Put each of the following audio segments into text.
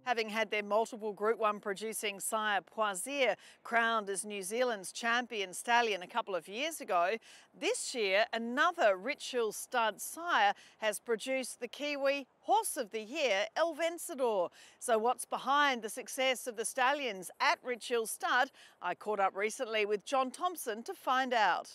Having had their multiple Group 1 producing sire Poisier crowned as New Zealand's champion stallion a couple of years ago, this year another Rich Hill stud sire has produced the Kiwi Horse of the Year, El Vencedor. So what's behind the success of the stallions at Rich Hill Stud? I caught up recently with John Thompson to find out.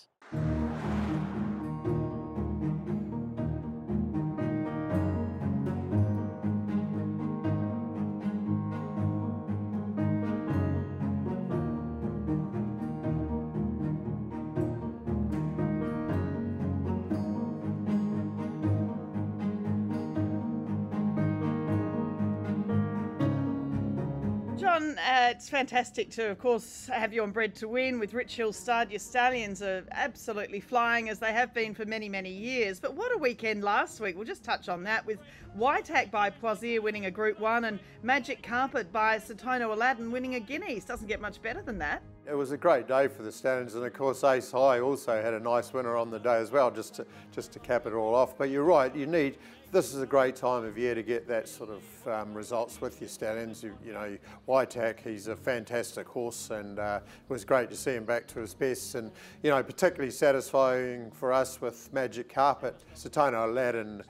John, it's fantastic to, of course, have you on Bred To Win with Rich Hill Stud. Your stallions are absolutely flying, as they have been for many, many years. But what a weekend last week. We'll just touch on that, with Whitehack by Poisier winning a Group 1 and Magic Carpet by Satono Aladdin winning a Guineas. Doesn't get much better than that. It was a great day for the stallions, and of course Ace High also had a nice winner on the day as well, just to cap it all off. But you're right, this is a great time of year to get that sort of results with your stallions. You know, Whitehack, he's a fantastic horse, and it was great to see him back to his best. And you know, particularly satisfying for us with Magic Carpet. Satono Aladdin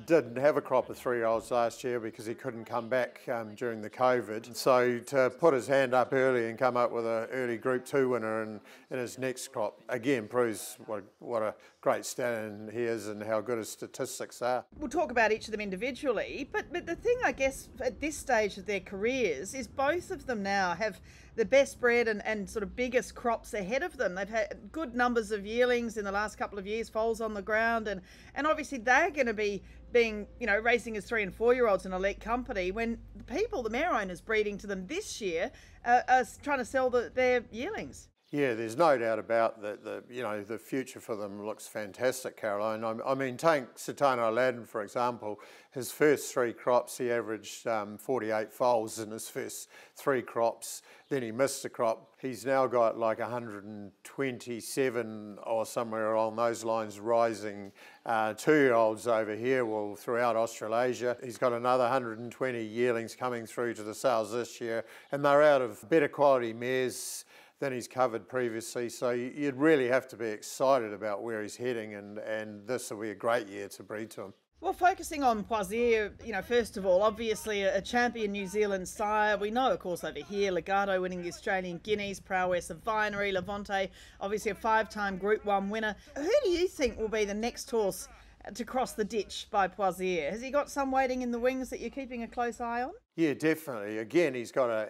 didn't have a crop of 3-year-olds last year because he couldn't come back during the COVID. So to put his hand up early and come up with an early Group 2 winner in his next crop, again proves what a great stallion he is and how good his statistics are. We'll talk about each of them individually, but the thing, I guess, at this stage of their careers is both of them now have the best bred and sort of biggest crops ahead of them. They've had good numbers of yearlings in the last couple of years, foals on the ground, and obviously they're going to be racing as 3- and 4-year-olds in elite company, when the mare owners breeding to them this year are trying to sell their yearlings. Yeah, there's no doubt about that. The future for them looks fantastic, Caroline. I mean, take Satono Aladdin, for example. His first 3 crops, he averaged 48 foals in his first 3 crops. Then he missed a crop. He's now got like 127 or somewhere along those lines rising 2-year-olds over here, well, throughout Australasia. He's got another 120 yearlings coming through to the sales this year, and they're out of better quality mares than he's covered previously. So you'd really have to be excited about where he's heading, and this will be a great year to breed to him. Well, focusing on Poisier, first of all, obviously a champion New Zealand sire. We know, of course, over here, Legato winning the Australian Guineas, Prowess of Vinery, Levante, obviously a 5-time Group 1 winner. Who do you think will be the next horse to cross the ditch by Poisier? Has he got some waiting in the wings that you're keeping a close eye on? Yeah, definitely. Again, he's got a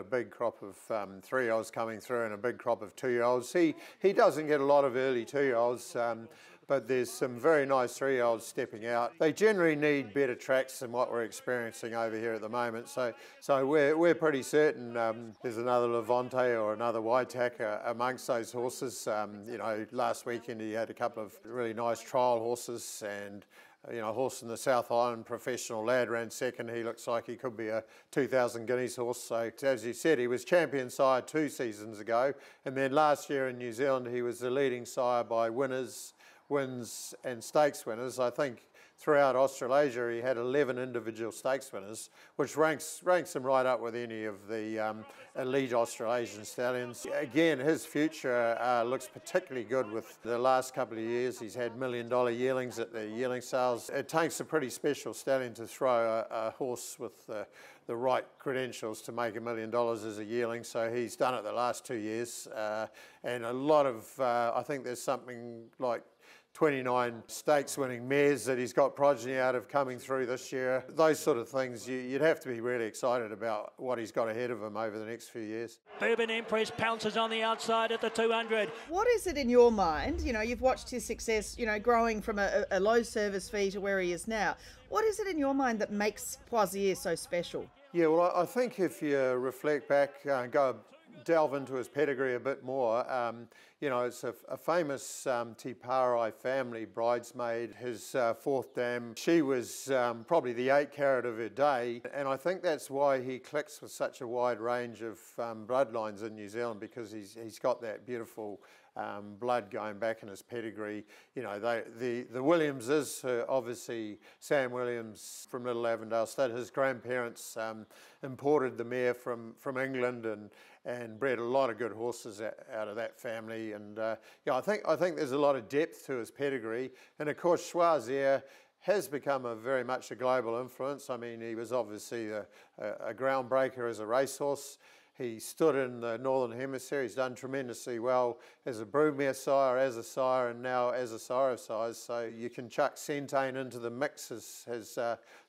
big crop of 3-year-olds coming through and a big crop of 2-year-olds. He doesn't get a lot of early 2-year-olds, but there's some very nice 3-year-olds stepping out. They generally need better tracks than what we're experiencing over here at the moment. So we're pretty certain there's another Levante or another Whitehack amongst those horses. Last weekend he had a couple of really nice trial horses, and a horse in the South Island, Professional Lad, ran second. He looks like he could be a 2000 Guineas horse. So as you said, he was champion sire 2 seasons ago, and then last year in New Zealand he was the leading sire by winners, wins and stakes winners. I think throughout Australasia he had 11 individual stakes winners, which ranks him right up with any of the elite Australasian stallions. Again, his future looks particularly good. With the last couple of years he's had $1 million yearlings at the yearling sales. It takes a pretty special stallion to throw a horse with the right credentials to make $1 million as a yearling, so he's done it the last 2 years, and a lot of I think there's something like 29 stakes winning mares that he's got progeny out of coming through this year. Those sort of things, you'd have to be really excited about what he's got ahead of him over the next few years. Bourbon Empress pounces on the outside at the 200. What is it in your mind? You've watched his success, growing from a low service fee to where he is now. What is it in your mind that makes Poisier so special? Yeah, well, I think if you reflect back, delve into his pedigree a bit more, it's a famous Tipari family bridesmaid. His 4th dam, she was probably the 8 carat of her day, and I think that's why he clicks with such a wide range of bloodlines in New Zealand, because he's got that beautiful blood going back in his pedigree. You know, the Williamses, obviously Sam Williams from Little Avondale Stud, his grandparents imported the mare from England and bred a lot of good horses out of that family. And yeah, I think there's a lot of depth to his pedigree. And of course, Choisir has become very much a global influence. I mean, he was obviously a groundbreaker as a racehorse. He stood in the Northern Hemisphere. He's done tremendously well as a broodmare sire, as a sire, and now as a sire of sires. So you can chuck Centane into the mix as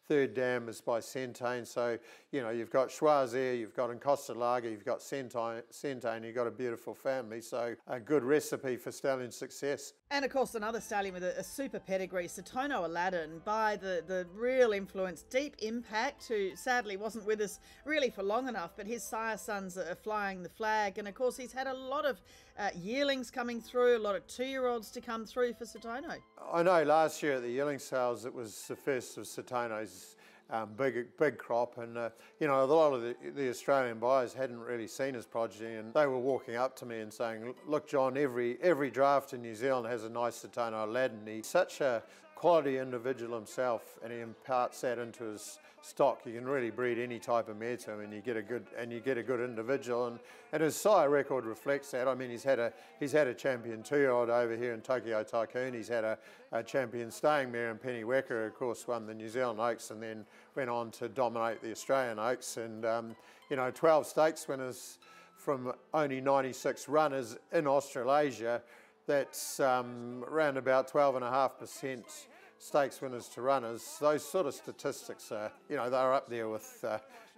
third dam is by Centane. So, you know, you've got Choisir, you've got Encostalaga, you've got Centane, you've got a beautiful family. So a good recipe for stallion success. And of course, another stallion with a super pedigree, Satono Aladdin, by the real influence, Deep Impact, who sadly wasn't with us really for long enough, but his sire sons are flying the flag. And of course, he's had a lot of yearlings coming through, a lot of 2-year-olds to come through for Satono. I know last year at the yearling sales, it was the first of Satono's big crop, and you know, a lot of the Australian buyers hadn't really seen his progeny, and they were walking up to me and saying, look John, every draft in New Zealand has a nice Satono Aladdin. He's such a quality individual himself, and he imparts that into his stock. You can really breed any type of mare to him, and you get a good individual, and his sire record reflects that. I mean, he's had a champion 2-year-old over here in Tokyo Tycoon. He's had a champion staying mare in Penny Wecker, of course, won the New Zealand Oaks, and then went on to dominate the Australian Oaks. And you know, 12 stakes winners from only 96 runners in Australasia. That's around about 12.5% stakes winners to runners. Those sort of statistics are, you know, they're up there with,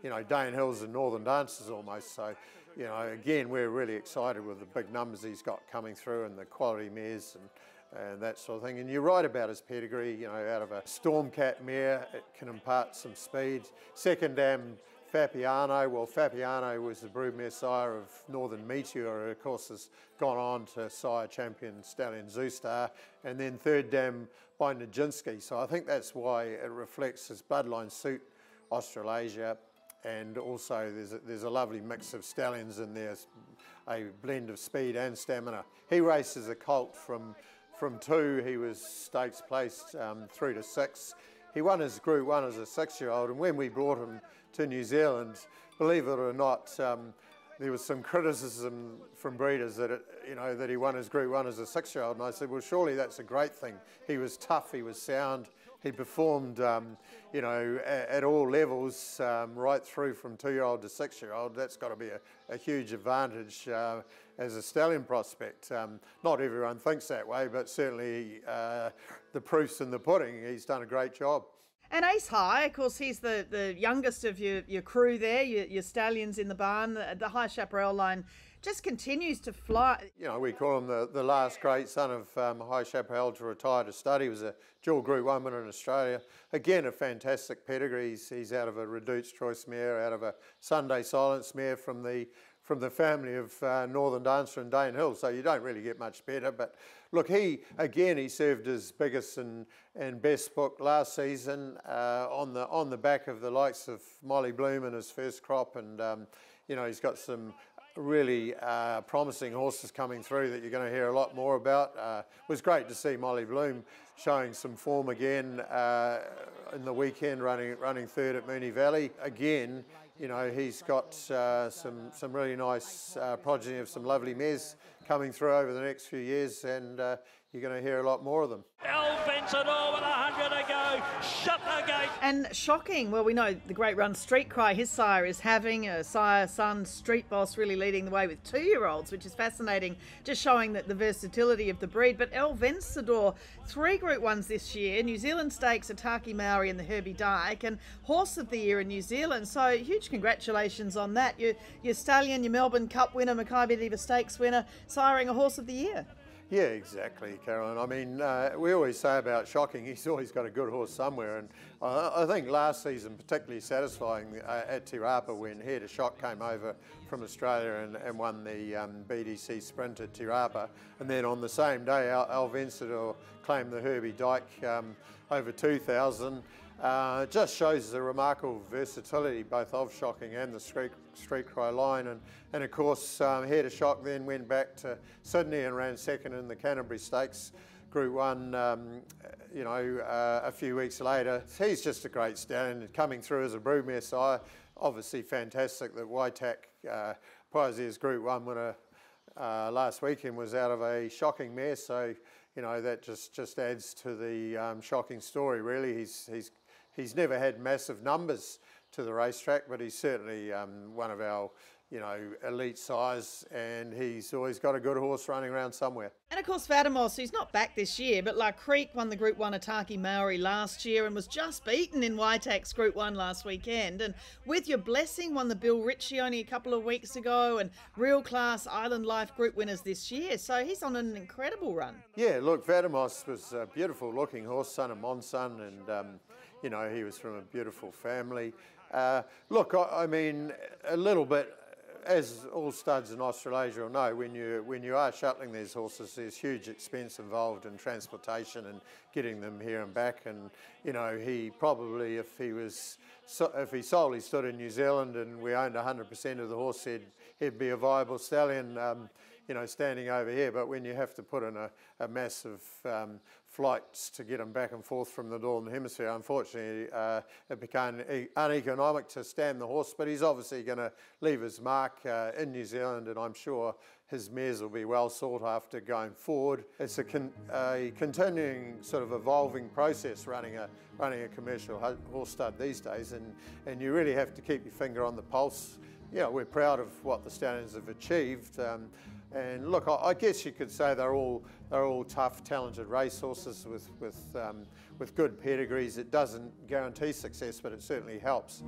you know, Dane Hills and Northern Dancers almost. So, you know, again, we're really excited with the big numbers he's got coming through and the quality mares and that sort of thing. And you're right about his pedigree, you know, out of a Stormcat mare, it can impart some speed. Second dam, Fapiano. Well, Fapiano was the broodmare sire of Northern Meteor, who of course has gone on to sire champion stallion Zoostar, and then third dam by Nijinsky. So I think that's why it reflects his bloodline suit Australasia, and also there's a lovely mix of stallions in there, a blend of speed and stamina. He races a colt from 2. He was stakes placed 3 to 6. He won his Group 1 as a 6-year-old, and when we brought him to New Zealand, believe it or not, there was some criticism from breeders that that he won his Group 1 as a 6-year-old, and I said, well, surely that's a great thing. He was tough, he was sound, he performed, you know, at all levels, right through from 2-year-old to 6-year-old. That's got to be a huge advantage as a stallion prospect. Not everyone thinks that way, but certainly the proof's in the pudding. He's done a great job. And Ace High, of course, he's the youngest of your crew there, your stallions in the barn. The High Chaparral line just continues to fly. You know, we call him the last great son of High Chaparral to retire to stud. He was a dual Group 1 winner in Australia. Again, a fantastic pedigree. He's out of a Reduced Choice mare, out of a Sunday Silence mare from the family of Northern Dancer and Dane Hill, so you don't really get much better. But look, he served his biggest and best book last season on the back of the likes of Molly Bloom in his first crop, and you know, he's got some really promising horses coming through that you're going to hear a lot more about. It was great to see Molly Bloom showing some form again in the weekend, running third at Moonee Valley again. You know, he's got some really nice progeny of some lovely mares coming through over the next few years, and you're going to hear a lot more of them. El Vencedor with 100 to go. Shut the gate. And shocking, well, we know the great run Street Cry, his sire is having a sire, son, Street Boss really leading the way with 2-year-olds, which is fascinating, just showing that the versatility of the breed. But El Vencedor, 3 Group 1s this year, New Zealand Stakes, Ataki Maori and the Herbie Dyke, and Horse of the Year in New Zealand. So huge congratulations on that. Your stallion, your Melbourne Cup winner, Mackay Diva Stakes winner, siring a Horse of the Year. Yeah, exactly, Carolyn. I mean, we always say about Shocking, he's always got a good horse somewhere, and I think last season particularly satisfying at Te Rapa when Hair to Shock came over from Australia and won the BDC Sprint at Te Rapa, and then on the same day El Vencedor claimed the Herbie Dyke over 2,000. Just shows the remarkable versatility both of Shocking and the Street Cry line, and of course Here to Shock then went back to Sydney and ran second in the Canterbury Stakes Group 1 a few weeks later. He's just a great stallion coming through as a broodmare sire. Obviously fantastic that Waitac, Prizier's Group 1 winner last weekend, was out of a Shocking mare, so you know that just adds to the Shocking story really. He's never had massive numbers to the racetrack, but he's certainly one of our elite sires, and he's always got a good horse running around somewhere. And of course Vatimos, who's not back this year, but La Creek won the Group 1 Ataki Maori last year and was just beaten in Waitac's Group 1 last weekend. And With Your Blessing won the Bill Ritchie only a couple of weeks ago, and Real Class Island Life Group winners this year. So he's on an incredible run. Yeah, look, Vatimos was a beautiful looking horse, son of Monson, and he was from a beautiful family. Look, I mean, a little bit, as all studs in Australasia will know, when you are shuttling these horses, there's huge expense involved in transportation and getting them here and back. And he probably, if he solely stood in New Zealand and we owned 100% of the horse, he'd be a viable stallion, standing over here. But when you have to put in a massive flights to get him back and forth from the Northern Hemisphere, unfortunately it became uneconomic to stand the horse, but he's obviously going to leave his mark in New Zealand, and I'm sure his mares will be well sought after going forward. It's a continuing sort of evolving process running a commercial horse stud these days, and you really have to keep your finger on the pulse. We're proud of what the stallions have achieved. And look, I guess you could say they're all tough, talented racehorses with good pedigrees. It doesn't guarantee success, but it certainly helps.